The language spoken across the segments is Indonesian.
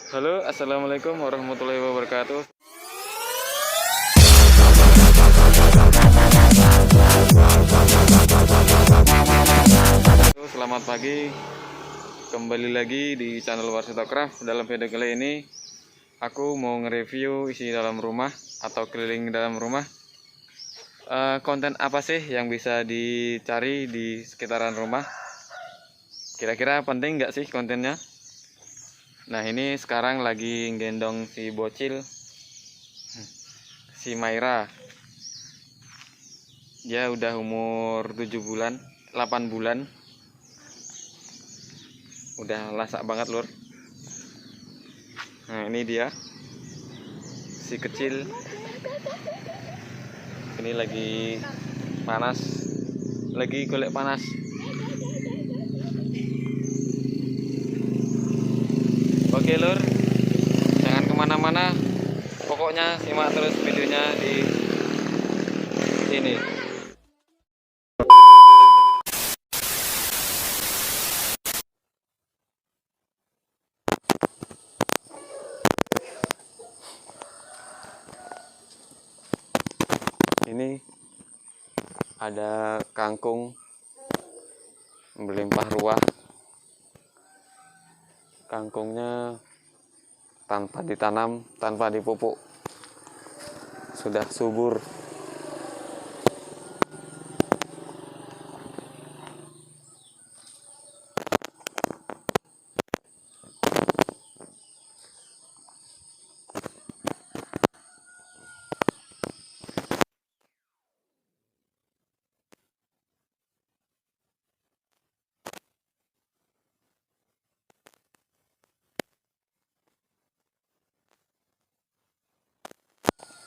Halo, assalamualaikum warahmatullahi wabarakatuh. Selamat pagi, kembali lagi di channel Warsitocraft. Dalam video kali ini, aku mau nge-review isi dalam rumah atau keliling dalam rumah. Konten apa sih yang bisa dicari di sekitaran rumah? Kira-kira penting nggak sih kontennya? Nah, ini sekarang lagi gendong si bocil, si Maira. Dia udah umur 7 bulan, 8 bulan. Udah lasak banget, Lur. Nah, ini dia. Si kecil. Ini lagi panas. Lagi golek panas. Oke, Lur. Jangan kemana-mana. Pokoknya simak terus videonya di sini. Ini ada kangkung berlimpah ruah. Kangkungnya tanpa ditanam, tanpa dipupuk, sudah subur.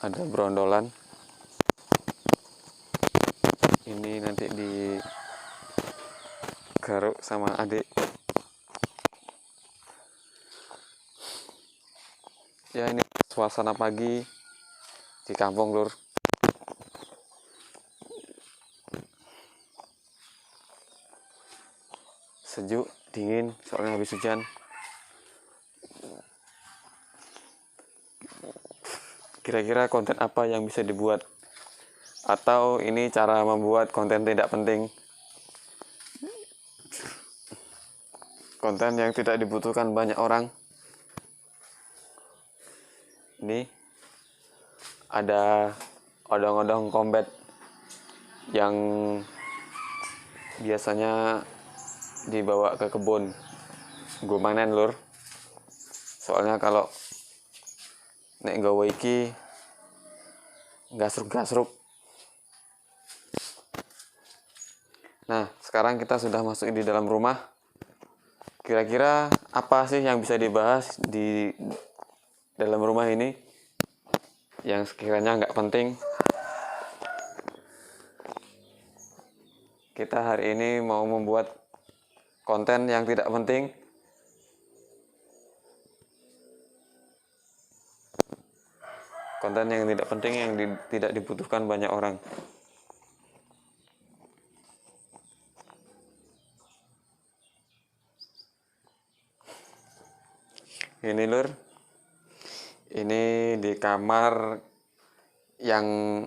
Ada brondolan. Ini nanti digaruk sama adik. Ya, ini suasana pagi di kampung, Lur. Sejuk, dingin, soalnya habis hujan. Kira-kira konten apa yang bisa dibuat? Atau ini cara membuat konten tidak penting? Konten yang tidak dibutuhkan banyak orang. Ini ada odong-odong combat yang biasanya dibawa ke kebun. Gue manen, Lur. Soalnya kalau nek gawe iki gasruk-gasruk. Nah, sekarang kita sudah masuk di dalam rumah. Kira-kira apa sih yang bisa dibahas di dalam rumah ini yang sekiranya nggak penting? Kita hari ini mau membuat konten yang tidak penting. Konten yang tidak penting, yang tidak dibutuhkan banyak orang. Ini, Lur. Ini di kamar yang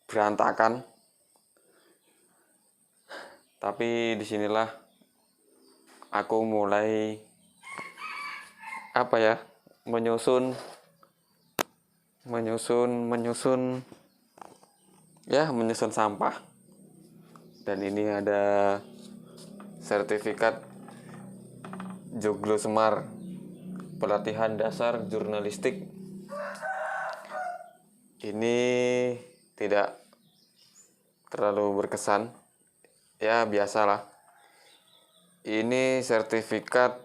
berantakan. Tapi disinilah aku mulai menyusun sampah. Dan ini ada sertifikat Joglo Semar, pelatihan dasar jurnalistik. Ini tidak terlalu berkesan, ya biasalah. Ini sertifikat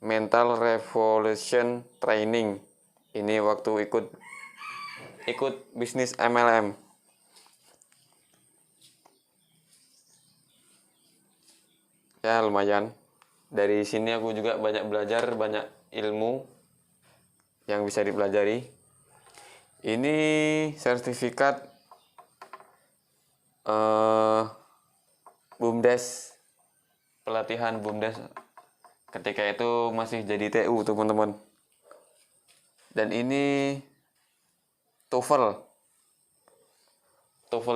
mental revolution training. Ini waktu ikut bisnis MLM. Ya lumayan. Dari sini aku juga banyak belajar, banyak ilmu yang bisa dipelajari. Ini sertifikat BUMDes, pelatihan BUMDes ketika itu masih jadi TU, teman-teman. Dan ini TOEFL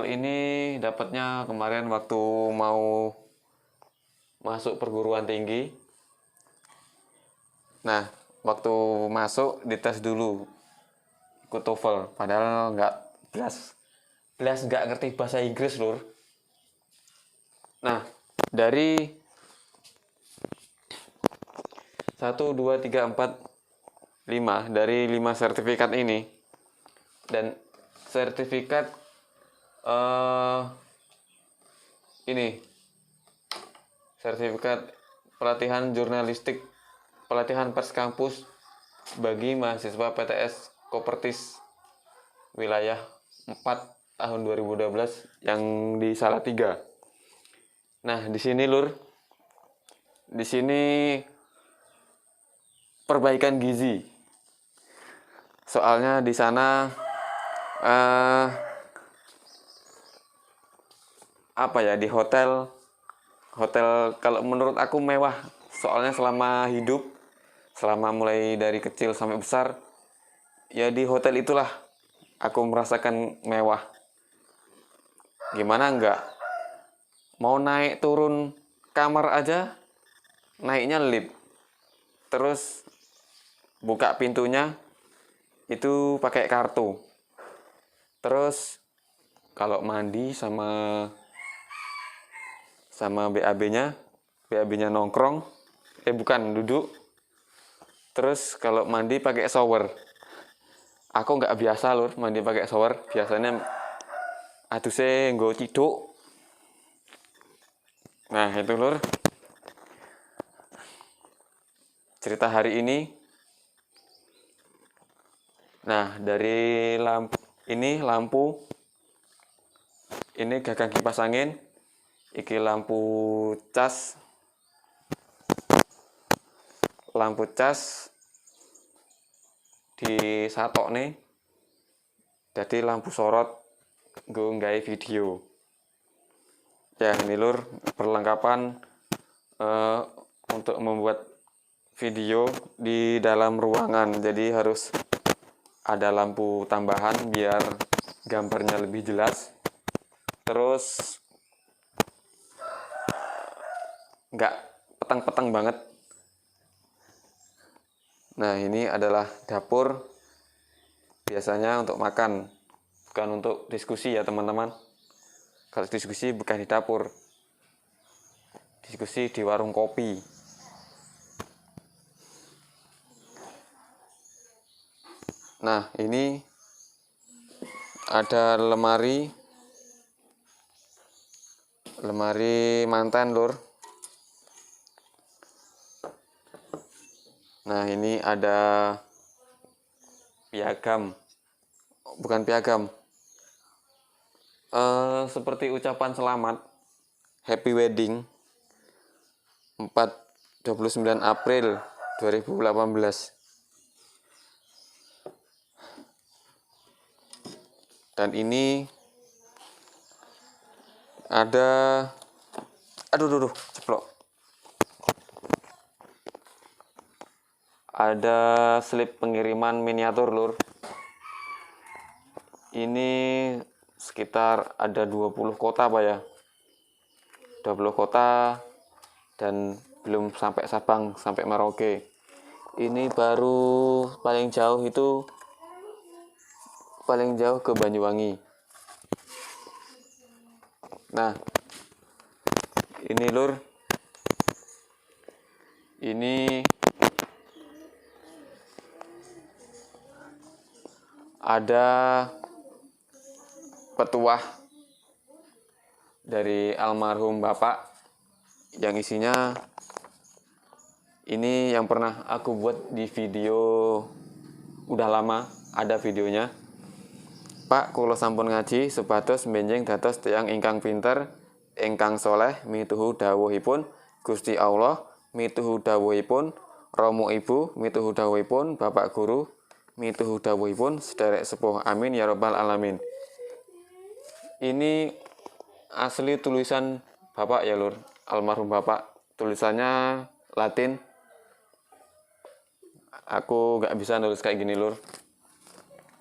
ini dapatnya kemarin waktu mau masuk perguruan tinggi. Nah, waktu masuk dites dulu ikut TOEFL, padahal belas nggak ngerti bahasa Inggris, lur. Nah, dari 1, 2, 3, 4, 5 dari 5 sertifikat ini, dan sertifikat ini sertifikat pelatihan jurnalistik, pelatihan pers kampus bagi mahasiswa PTS Kopertis wilayah 4 tahun 2012 yang di Salatiga. Nah, di sini, lur, di sini perbaikan gizi. Soalnya di sana apa ya, di hotel kalau menurut aku mewah. Soalnya selama hidup, selama mulai dari kecil sampai besar, ya di hotel itulah aku merasakan mewah. Gimana enggak? Mau naik turun kamar aja, naiknya lift. Terus buka pintunya itu pakai kartu. Terus kalau mandi sama BAB-nya nongkrong, bukan duduk. Terus kalau mandi pakai shower. Aku nggak biasa, lur, mandi pakai shower. Biasanya adusnya nggo ciduk. Nah, itu, lur, cerita hari ini. Nah, dari lampu ini gagang kipas angin, iki lampu cas di satok nih, jadi lampu sorot gue nggawe video. Ya, ini, lur, perlengkapan untuk membuat video di dalam ruangan. Jadi harus ada lampu tambahan biar gambarnya lebih jelas. Terus nggak petang-petang banget. Nah, ini adalah dapur, biasanya untuk makan, bukan untuk diskusi ya, teman-teman. Kalau diskusi bukan di dapur, diskusi di warung kopi. Nah, ini ada lemari mantan, lur. Nah, ini ada piagam, bukan piagam, seperti ucapan selamat, happy wedding 29 April 2018. Dan ini ada, aduh, ceplok. Ada slip pengiriman miniatur, lur. Ini sekitar ada 20 kota, Pak, ya. 20 kota dan belum sampai Sabang, sampai Merauke. Ini baru paling jauh ke Banyuwangi. Nah, ini, lur, ini ada petuah dari almarhum bapak yang isinya ini yang pernah aku buat di video, udah lama ada videonya. Pak, kula sampun ngaji supados benjing dados tiyang ingkang pinter, ingkang soleh mituhu dawuhipun Gusti Allah, mituhu dawuhipun Romo Ibu, mituhu dawuhipun Bapak Guru, mituhu dawuhipun sederek sepuh, amin ya rabbal alamin. Ini asli tulisan bapak ya, lur, almarhum bapak. Tulisannya Latin, aku nggak bisa nulis kayak gini lur,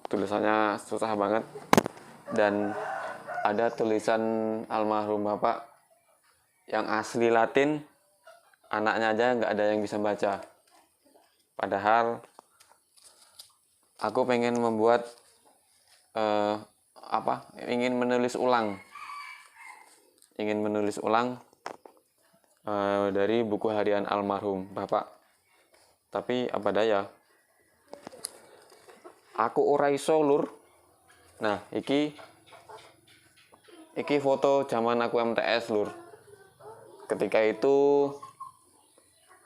tulisannya susah banget. Dan ada tulisan almarhum bapak yang asli Latin, anaknya aja nggak ada yang bisa baca. Padahal aku pengen membuat ingin menulis ulang dari buku harian almarhum bapak. Tapi apa daya, aku ora iso lur. Nah, iki foto zaman aku MTS lur. Ketika itu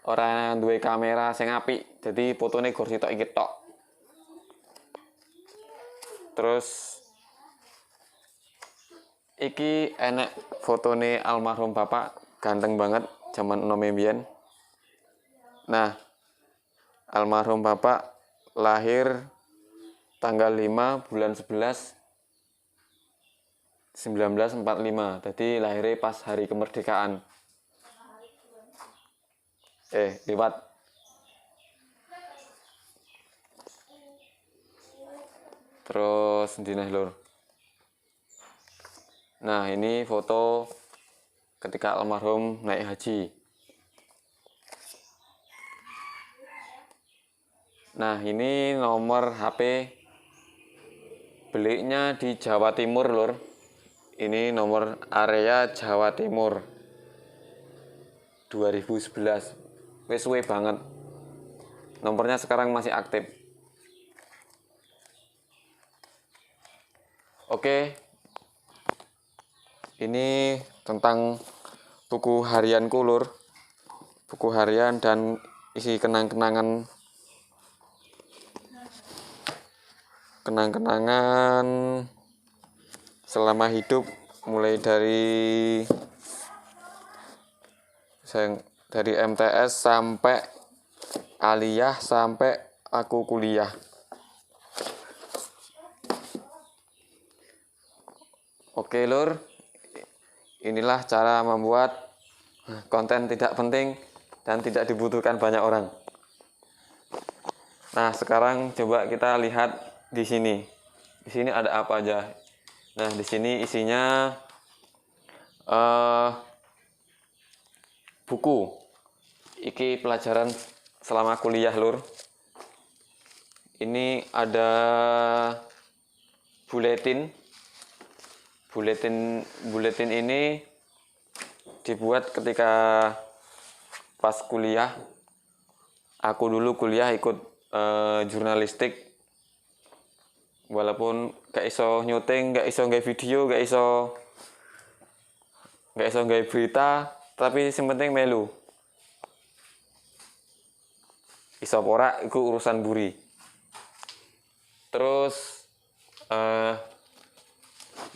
orang duwe kamera sing apik, jadi fotone gor sitok iki tok. Terus iki enek fotone almarhum bapak, ganteng banget zaman enom mbiyen. Nah, almarhum bapak lahir tanggal 5 bulan 11 1945. Jadi lahirnya pas hari kemerdekaan. Liwat. Terus dinah lur. Nah, ini foto ketika almarhum naik haji. Nah, ini nomor HP belinya di Jawa Timur lur. Ini nomor area Jawa Timur 2011. Wis suwe banget. Nomornya sekarang masih aktif. Oke. Ini tentang buku harianku lur. Buku harian dan isi kenang-kenangan selama hidup, mulai dari MTS sampai aliyah sampai aku kuliah. Oke lur, inilah cara membuat konten tidak penting dan tidak dibutuhkan banyak orang. Nah, sekarang coba kita lihat di sini. Di sini ada apa aja? Nah, di sini isinya buku. Iki pelajaran selama kuliah lur. Ini ada buletin. Buletin ini dibuat ketika pas kuliah. Aku dulu kuliah ikut jurnalistik. Walaupun gak iso nyuting, gak iso nggak video, gak iso nggak berita, tapi yang penting melu. Iso ora iku urusan buri. Terus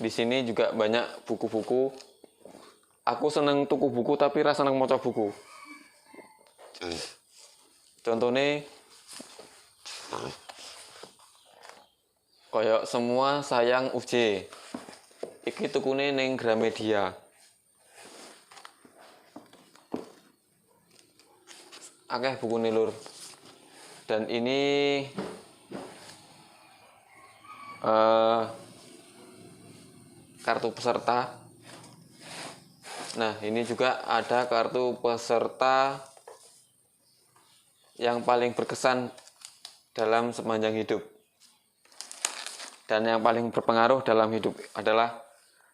di sini juga banyak buku-buku. Aku seneng tuku buku tapi rasa seneng maca buku. Contohnya koyok Semua Sayang UJ. Iki tukune ning Gramedia. Akeh buku lur. Dan ini kartu peserta. Nah, ini juga ada kartu peserta yang paling berkesan dalam sepanjang hidup. Dan yang paling berpengaruh dalam hidup adalah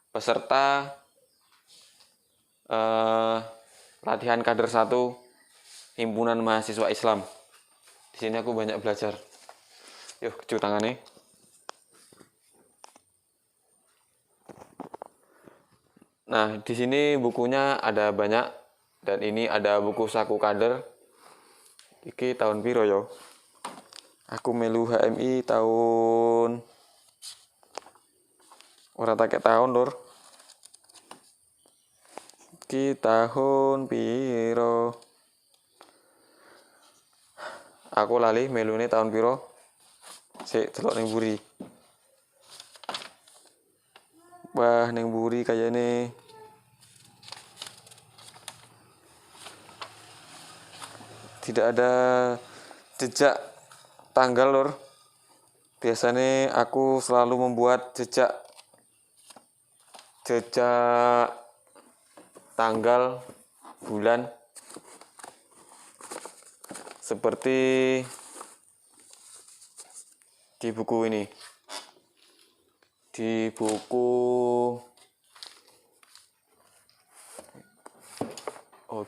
peserta latihan kader 1 Himpunan Mahasiswa Islam. Di sini aku banyak belajar. Yuk, keju tangannya. Nah, di sini bukunya ada banyak, dan ini ada buku saku kader. Iki tahun piro yo? Aku melu HMI tahun ora tak tahun lur. Iki tahun piro? Aku lali melune tahun piro. Sik delok ning buri. Wah, ning buri kayane tidak ada jejak tanggal lur. Biasanya aku selalu membuat jejak tanggal, bulan, seperti di buku ini. Di buku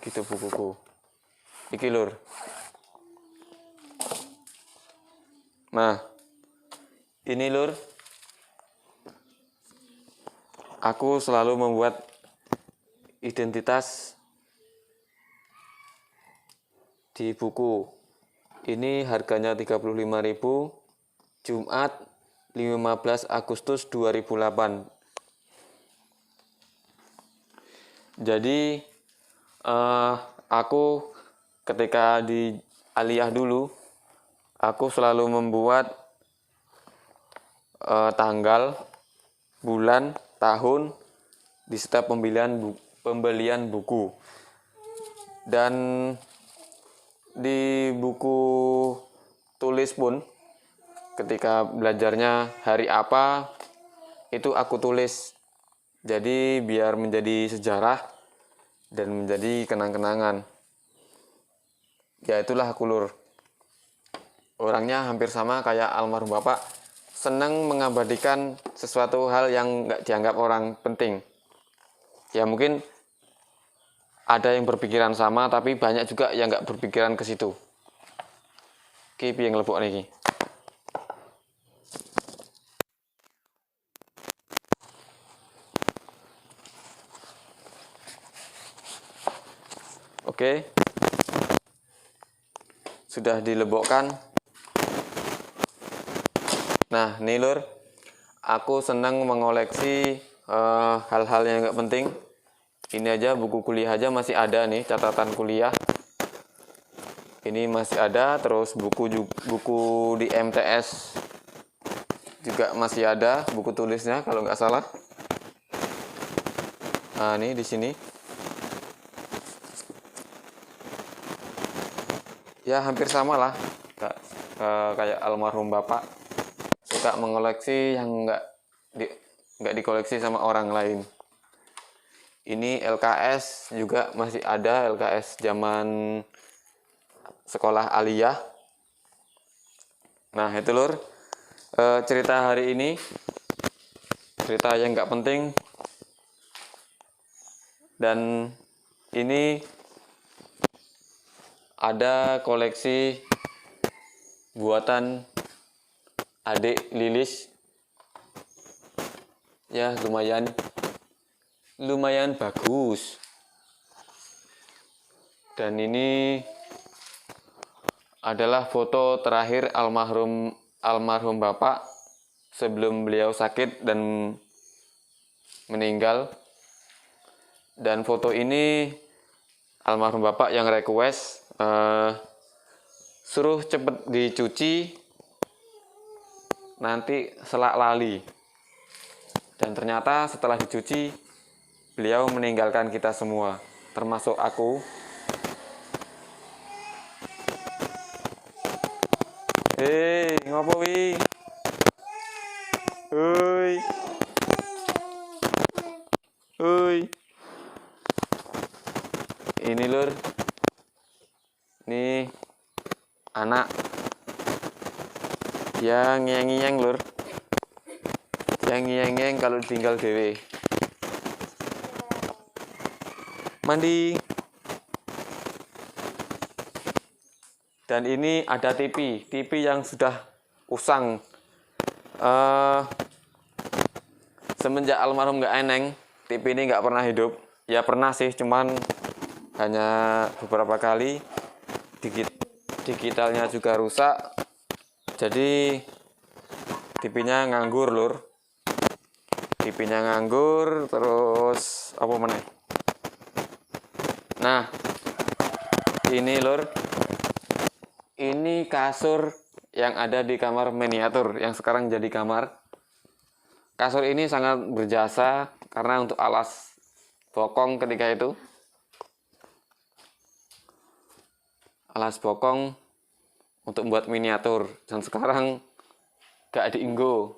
gitu bukuku. Iki lur. Nah, ini lur. Aku selalu membuat identitas di buku. Ini harganya 35.000, Jumat 15 Agustus 2008. Jadi aku ketika di aliyah dulu, aku selalu membuat tanggal, bulan, tahun di setiap pembelian buku. Dan di buku tulis pun, ketika belajarnya hari apa, itu aku tulis. Jadi biar menjadi sejarah dan menjadi kenang-kenangan. Ya itulah aku lur. Orangnya hampir sama kayak almarhum bapak. Senang mengabadikan sesuatu hal yang nggak dianggap orang penting. Ya mungkin ada yang berpikiran sama, tapi banyak juga yang nggak berpikiran ke situ. Ki piye nglebok niki. Oke. Sudah dilebokkan. Nah, nih lur, aku senang mengoleksi hal-hal yang nggak penting. Ini aja buku kuliah aja masih ada nih, catatan kuliah. Ini masih ada, terus buku di MTS juga masih ada, buku tulisnya kalau nggak salah. Nah, ini di sini. Ya hampir sama lah, kayak almarhum bapak. Suka mengoleksi yang nggak dikoleksi sama orang lain. Ini LKS juga masih ada, LKS zaman sekolah aliyah. Nah itu lur, cerita hari ini, cerita yang nggak penting. Dan ini ada koleksi buatan adik Lilis. Ya lumayan bagus. Dan ini adalah foto terakhir almarhum bapak sebelum beliau sakit dan meninggal. Dan foto ini almarhum bapak yang request suruh cepet dicuci, nanti selak lali. Dan ternyata setelah dicuci, beliau meninggalkan kita semua, termasuk aku. Hei, ngopo wi? Hoi. Hoi. Ini lur. Nih anak. Dia ngeyeng-ngeyeng lur. Dia ngeyeng-ngeyeng kalau tinggal dewe. Mandi. Dan ini ada TV yang sudah usang. Semenjak almarhum nggak eneng, TV ini nggak pernah hidup. Ya pernah sih, cuman hanya beberapa kali. Digitalnya juga rusak. Jadi TV-nya nganggur lur. TV-nya nganggur, terus apa meneh? Nah, ini lur. Ini kasur yang ada di kamar miniatur yang sekarang jadi kamar. Kasur ini sangat berjasa karena untuk alas bokong ketika itu. Alas bokong untuk membuat miniatur, dan sekarang gak diinggo.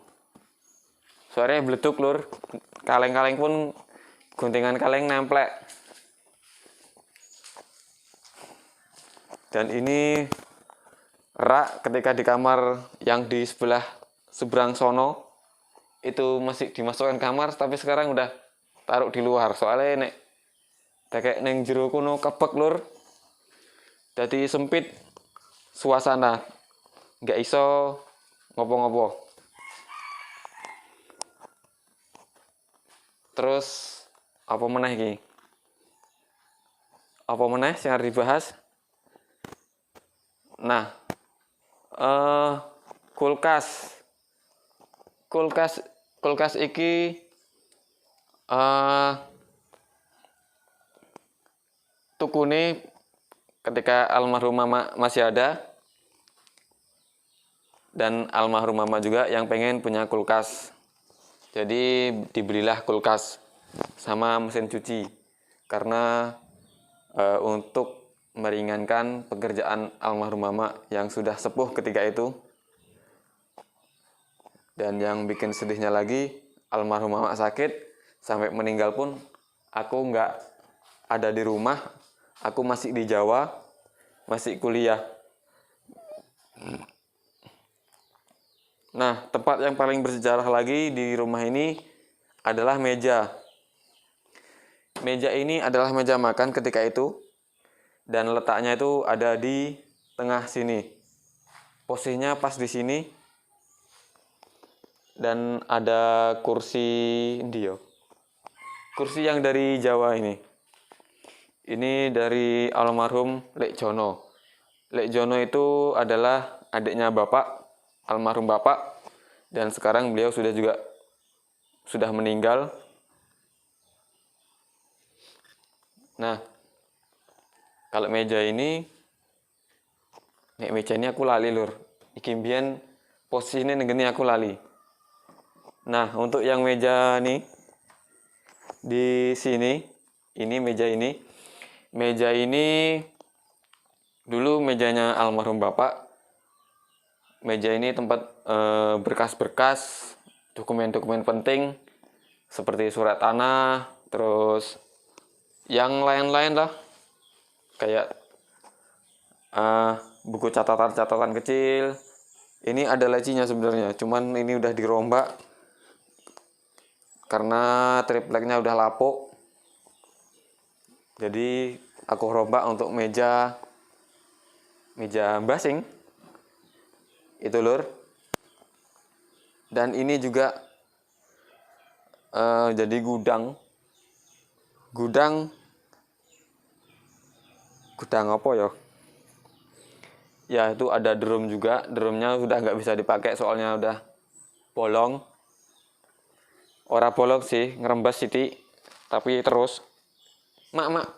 Suaranya beleduk lur, kaleng-kaleng pun guntingan kaleng nemplek. Dan ini rak ketika di kamar yang di seberang sono itu masih dimasukkan kamar, tapi sekarang udah taruh di luar. Soalnya nek kayak neng jero kuno kebek lur, jadi sempit suasana, nggak iso ngopo-ngopo. Terus apa meneh iki? Apa meneh sing harus dibahas? Nah, kulkas. Kulkas iki tukune ketika almarhum mama masih ada, dan almarhum mama juga yang pengen punya kulkas. Jadi dibelilah kulkas sama mesin cuci karena untuk meringankan pekerjaan almarhum mama yang sudah sepuh ketika itu. Dan yang bikin sedihnya lagi, almarhum mama sakit sampai meninggal pun aku nggak ada di rumah, aku masih di Jawa, masih kuliah. Nah, tempat yang paling bersejarah lagi di rumah ini adalah meja. Meja ini adalah meja makan ketika itu, dan letaknya itu ada di tengah sini. Posisinya pas di sini, dan ada kursi dia. Kursi yang dari Jawa ini. Ini dari almarhum Lek Jono. Lek Jono itu adalah adiknya bapak, almarhum bapak, dan sekarang beliau sudah meninggal. Nah, kalau meja ini aku lali lur. Iki mbiyen posisinya ngene aku lali. Nah, untuk yang meja nih di sini, ini meja ini. Meja ini dulu mejanya almarhum bapak. Meja ini tempat berkas-berkas, dokumen-dokumen penting seperti surat tanah, terus yang lain-lain lah, kayak buku catatan-catatan kecil. Ini ada lacinya sebenarnya, cuman ini udah dirombak karena tripleknya udah lapuk. Jadi aku rombak untuk meja basing itu lur. Dan ini juga jadi gudang apa ya? Ya itu ada drum juga. Drumnya sudah nggak bisa dipakai soalnya udah bolong. Ora bolong sih, ngerembes sithik, tapi terus. Mak,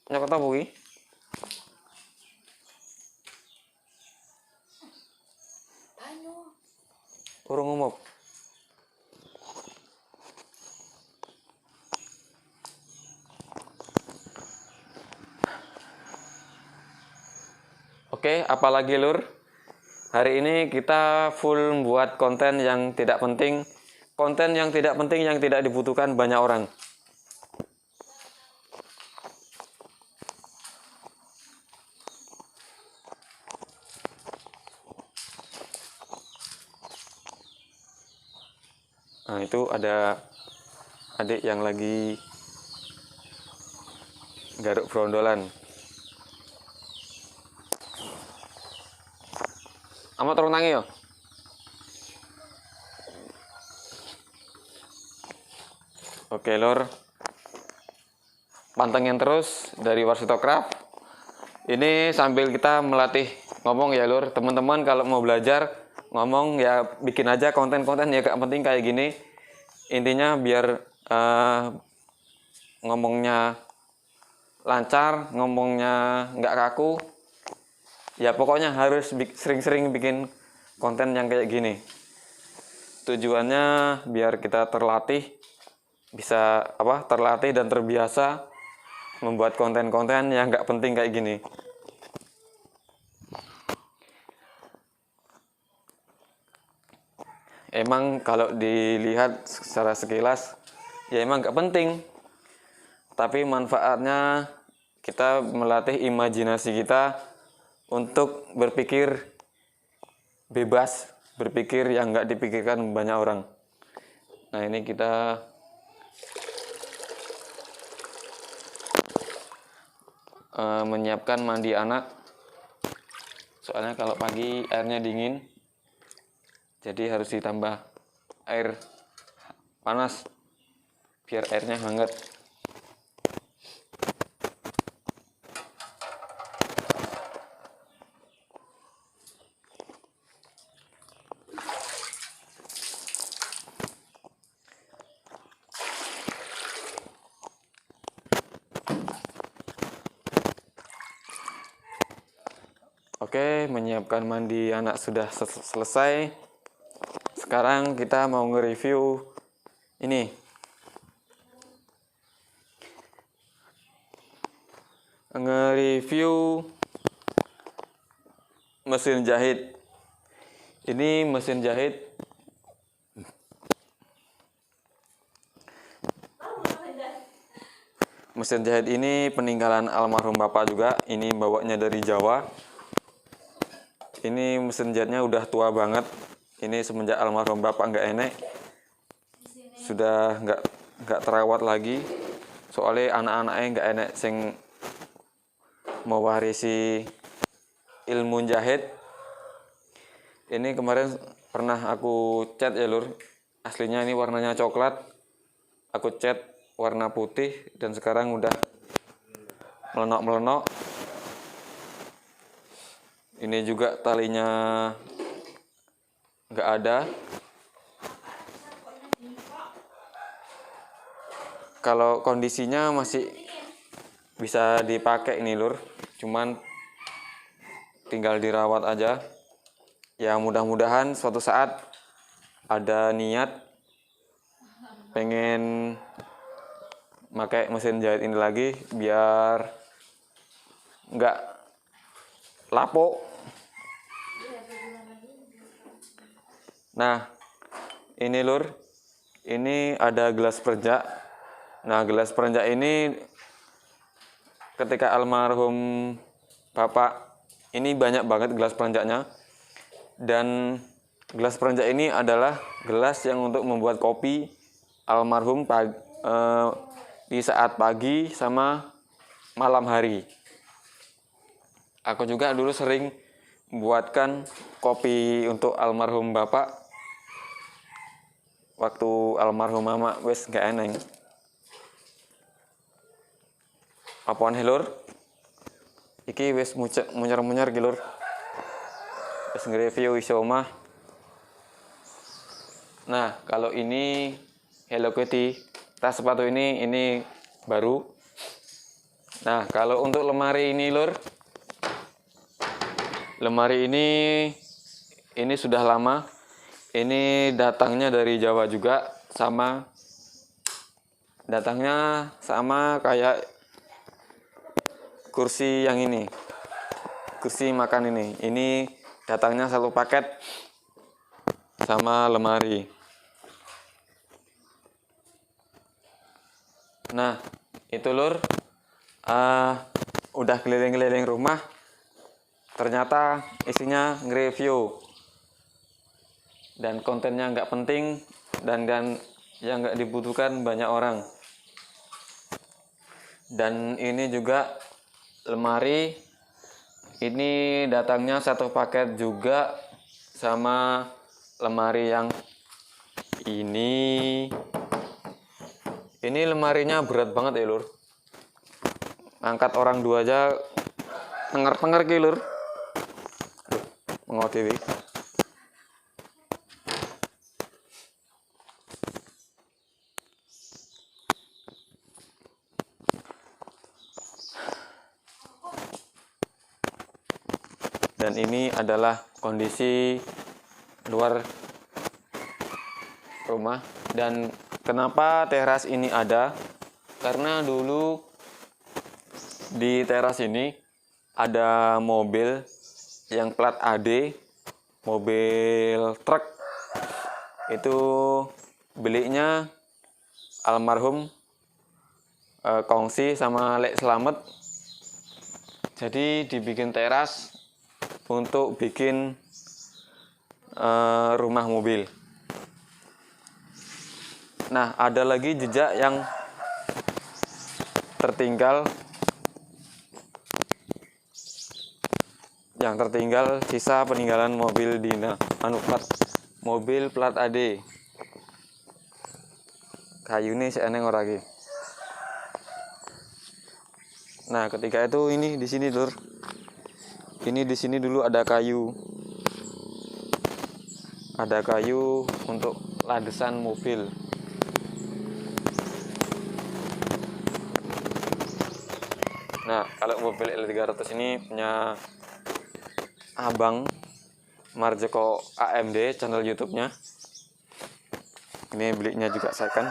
nyokot apa kuwi? Urung ngomong. Oke, apalagi lur? Hari ini kita full buat konten yang tidak penting. Konten yang tidak penting yang tidak dibutuhkan banyak orang. Nah, itu ada adik yang lagi garuk brondolan. Amat turun tangi yo. Oke lur, pantengin terus dari Warsitokraft. Ini sambil kita melatih ngomong ya lur. Teman-teman kalau mau belajar ngomong ya bikin aja konten-konten ya, gak penting kayak gini. Intinya biar ngomongnya lancar, ngomongnya nggak kaku. Ya pokoknya harus sering-sering bikin konten yang kayak gini. Tujuannya biar kita terlatih dan terbiasa membuat konten-konten yang nggak penting kayak gini. emang kalau dilihat secara sekilas ya emang nggak penting, tapi manfaatnya kita melatih imajinasi kita untuk berpikir bebas, berpikir yang nggak dipikirkan banyak orang. Nah, ini kita menyiapkan mandi anak, soalnya kalau pagi airnya dingin, jadi harus ditambah air panas biar airnya hangat. Oke, menyiapkan mandi anak sudah selesai. Sekarang kita mau nge-review ini. Nge-review mesin jahit. Ini mesin jahit ini peninggalan almarhum bapak juga. Ini bawanya dari Jawa. Ini mesin jahitnya udah tua banget. Ini semenjak almarhum bapak nggak enek, sudah nggak terawat lagi. Soalnya anak-anaknya nggak enek sing mewarisi ilmu jahit. Ini kemarin pernah aku cat ya lur. Aslinya ini warnanya coklat. Aku cat warna putih dan sekarang udah melenok-melenok. Ini juga talinya nggak ada. Kalau kondisinya masih bisa dipakai nih lur, cuman tinggal dirawat aja. Ya mudah-mudahan suatu saat ada niat pengen pakai mesin jahit ini lagi biar nggak lapuk. Nah, ini lur, ini ada gelas perenjak. Nah, gelas perenjak ini ketika almarhum bapak, ini banyak banget gelas perenjaknya. Dan gelas perenjak ini adalah gelas yang untuk membuat kopi almarhum di saat pagi sama malam hari. Aku juga dulu sering buatkan kopi untuk almarhum bapak waktu almarhum mama wes gak eneng. Apaan lur? Iki wes munyer-munyer ki lur. Wes nge-review iso omah. Nah, kalau ini Hello Kitty, tas sepatu ini baru. Nah, kalau untuk lemari ini lur, lemari ini sudah lama. Ini datangnya dari Jawa juga, datangnya sama kayak kursi yang ini, kursi makan ini. Ini datangnya satu paket sama lemari. Nah, itu lur, udah keliling-keliling rumah. Ternyata isinya nge-review dan kontennya nggak penting dan yang nggak dibutuhkan banyak orang. Dan ini juga lemari, ini datangnya satu paket juga sama lemari yang ini. Ini lemarinya berat banget ya lur, angkat orang dua aja tenger-tenger ki lur. Mengodewi. Dan ini adalah kondisi luar rumah. Dan kenapa teras ini ada? Karena dulu di teras ini ada mobil yang plat AD, mobil truk. Itu belinya almarhum kongsi sama Lek Slamet. Jadi dibikin teras untuk bikin rumah mobil. Nah, ada lagi jejak yang tertinggal, sisa peninggalan mobil Dina, mobil plat AD. Kayu ini seeneng ora iki. Nah, ketika itu ini di sini, Lur. Ini di sini dulu ada kayu. Ada kayu untuk landasan mobil. Nah, kalau mobil L300 ini punya Abang Marjoko AMD, channel YouTube-nya. Ini belinya juga second.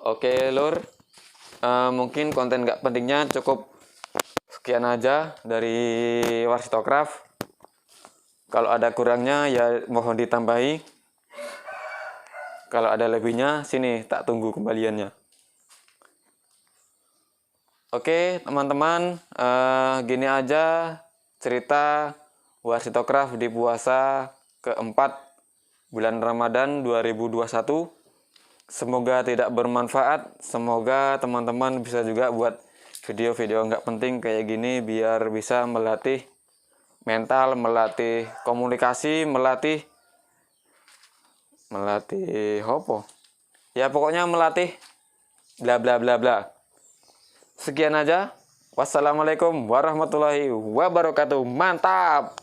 Oke, Lur. Mungkin konten gak pentingnya cukup sekian aja dari Warsitokraf. Kalau ada kurangnya ya mohon ditambahi. Kalau ada lebihnya, sini tak tunggu kembaliannya. Oke, teman-teman, gini aja cerita Warsitokraf di puasa keempat bulan Ramadan 2021. Semoga tidak bermanfaat. Semoga teman-teman bisa juga buat video-video nggak penting kayak gini biar bisa melatih mental, melatih komunikasi, melatih apa? Ya pokoknya melatih bla bla bla bla. Sekian aja. Wassalamualaikum warahmatullahi wabarakatuh. Mantap.